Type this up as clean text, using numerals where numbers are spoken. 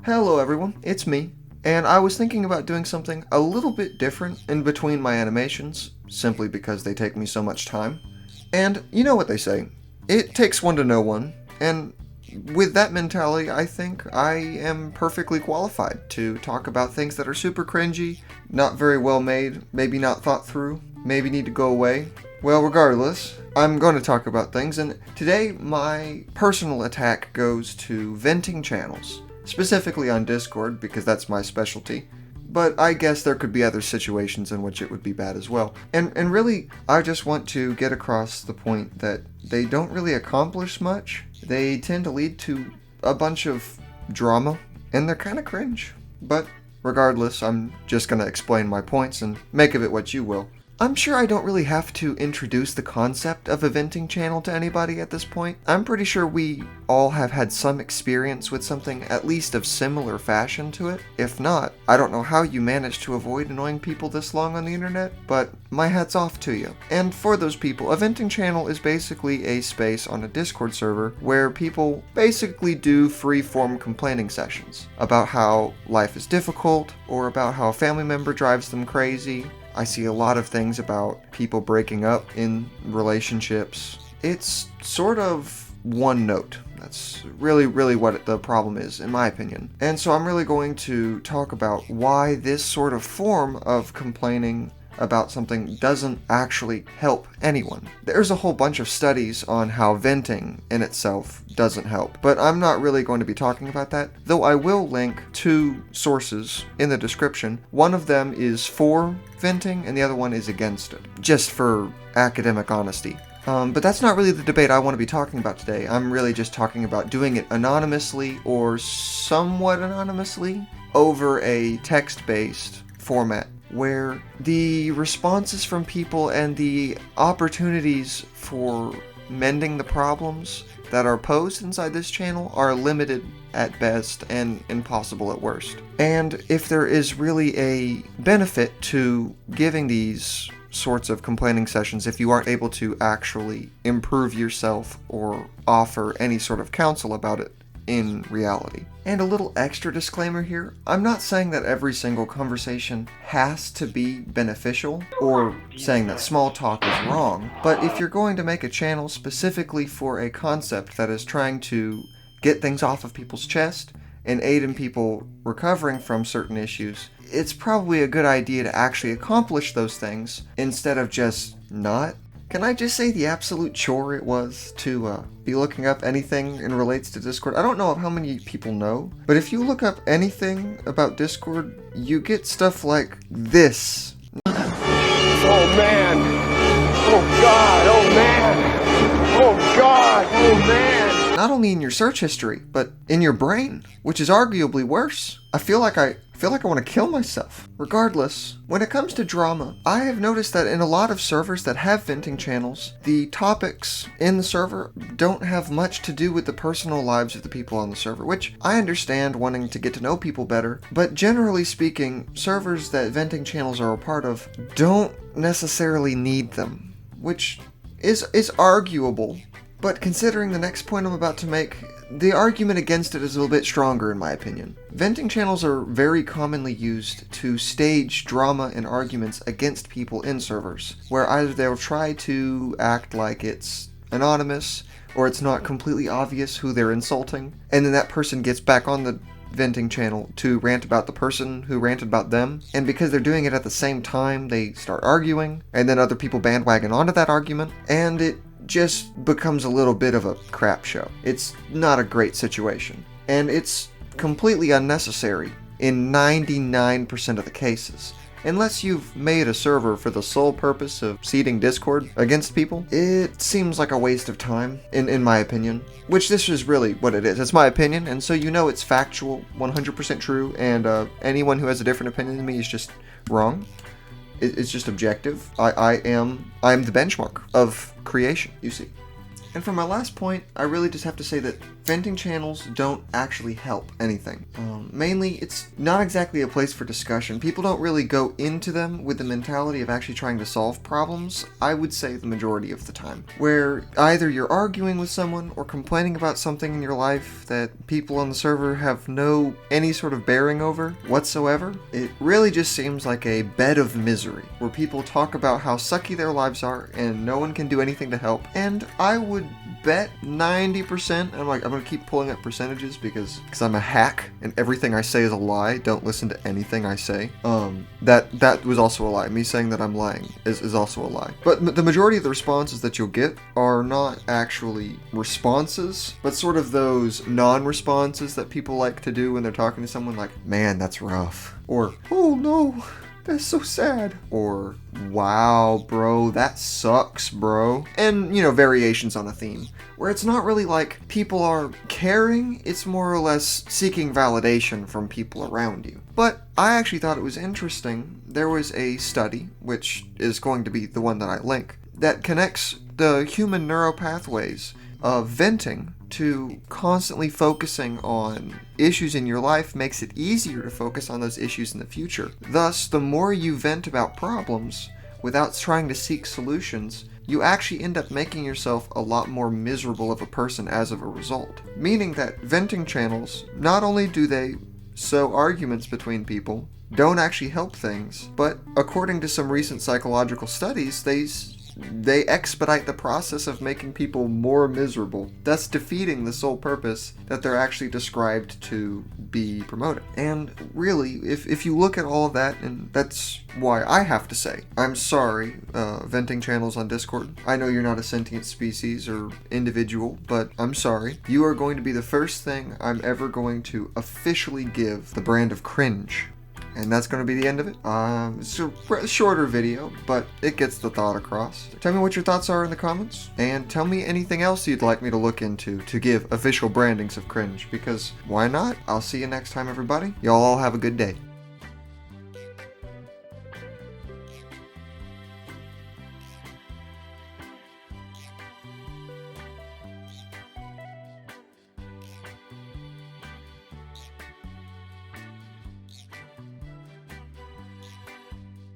Hello everyone, it's me, and I was thinking about doing something a little bit different in between my animations, simply because they take me so much time. And you know what they say, it takes one to know one, and with that mentality, I think I am perfectly qualified to talk about things that are super cringy, not very well made, maybe not thought through, maybe need to go away. Well, regardless, I'm going to talk about things, and today my personal attack goes to venting channels. Specifically on Discord, because that's my specialty. But I guess there could be other situations in which it would be bad as well. And really, I just want to get across the point that they don't really accomplish much. They tend to lead to a bunch of drama, and they're kind of cringe. But regardless, I'm just going to explain my points and make of it what you will. I'm sure I don't really have to introduce the concept of a venting channel to anybody at this point. I'm pretty sure we all have had some experience with something at least of similar fashion to it. If not, I don't know how you managed to avoid annoying people this long on the internet, but my hat's off to you. And for those people, a venting channel is basically a space on a Discord server where people basically do free-form complaining sessions about how life is difficult, or about how a family member drives them crazy. I see a lot of things about people breaking up in relationships. It's sort of one note. That's really what the problem is, in my opinion. And so I'm really going to talk about why this sort of form of complaining about something doesn't actually help anyone. There's a whole bunch of studies on how venting in itself doesn't help, but I'm not really going to be talking about that, though I will link two sources in the description. One of them is for venting and the other one is against it, just for academic honesty. But that's not really the debate I want to be talking about today. I'm really just talking about doing it anonymously or somewhat anonymously over a text-based format, where the responses from people and the opportunities for mending the problems that are posed inside this channel are limited at best and impossible at worst. And if there is really a benefit to giving these sorts of complaining sessions, if you aren't able to actually improve yourself or offer any sort of counsel about it in reality. And a little extra disclaimer here, I'm not saying that every single conversation has to be beneficial, or saying that small talk is wrong, but if you're going to make a channel specifically for a concept that is trying to get things off of people's chest and aid in people recovering from certain issues, it's probably a good idea to actually accomplish those things instead of just not. Can I just say the absolute chore it was to be looking up anything in relates to Discord? I don't know how many people know, but if you look up anything about Discord, you get stuff like this. Oh man! Oh god! Oh man! Oh god! Oh man! Not only in your search history, but in your brain, which is arguably worse. I feel like I want to kill myself. Regardless, when it comes to drama, I have noticed that in a lot of servers that have venting channels, the topics in the server don't have much to do with the personal lives of the people on the server, which I understand wanting to get to know people better, but generally speaking, servers that venting channels are a part of don't necessarily need them, which is arguable. But considering the next point I'm about to make, the argument against it is a little bit stronger in my opinion. Venting channels are very commonly used to stage drama and arguments against people in servers, where either they'll try to act like it's anonymous, or it's not completely obvious who they're insulting, and then that person gets back on the venting channel to rant about the person who ranted about them, and because they're doing it at the same time, they start arguing, and then other people bandwagon onto that argument, and it just becomes a little bit of a crap show. It's not a great situation, and it's completely unnecessary in 99% of the cases. Unless you've made a server for the sole purpose of seeding Discord against people, it seems like a waste of time, in my opinion. Which this is really what it is. It's my opinion, and so you know it's factual, 100% true, and anyone who has a different opinion than me is just wrong. It's just objective. I am the benchmark of creation, you see. And for my last point, I really just have to say that venting channels don't actually help anything. Mainly, it's not exactly a place for discussion. People don't really go into them with the mentality of actually trying to solve problems, I would say the majority of the time. Where either you're arguing with someone or complaining about something in your life that people on the server have any sort of bearing over whatsoever. It really just seems like a bed of misery, where people talk about how sucky their lives are and no one can do anything to help. And I would bet 90%, I'm gonna keep pulling up percentages because I'm a hack and everything I say is a lie. Don't listen to anything I say. That was also a lie. Me saying that I'm lying is also a lie. But the majority of the responses that you'll get are not actually responses, but sort of those non-responses that people like to do when they're talking to someone, like, man, that's rough. Or, oh no, that's so sad. Or, wow, bro, that sucks, bro. And, variations on a theme, where it's not really like people are caring, it's more or less seeking validation from people around you. But I actually thought it was interesting. There was a study, which is going to be the one that I link, that connects the human neuropathways of venting to constantly focusing on issues in your life makes it easier to focus on those issues in the future. Thus, the more you vent about problems without trying to seek solutions, you actually end up making yourself a lot more miserable of a person as of a result. Meaning that venting channels, not only do they sow arguments between people, don't actually help things, but according to some recent psychological studies, they expedite the process of making people more miserable, thus defeating the sole purpose that they're actually described to be promoting. And really, if you look at all of that, and that's why I have to say, I'm sorry, venting channels on Discord. I know you're not a sentient species or individual, but I'm sorry. You are going to be the first thing I'm ever going to officially give the brand of Cringe. And that's going to be the end of it. It's a shorter video, but it gets the thought across. Tell me what your thoughts are in the comments, and tell me anything else you'd like me to look into to give official brandings of Cringe, because why not? I'll see you next time, everybody. Y'all all have a good day.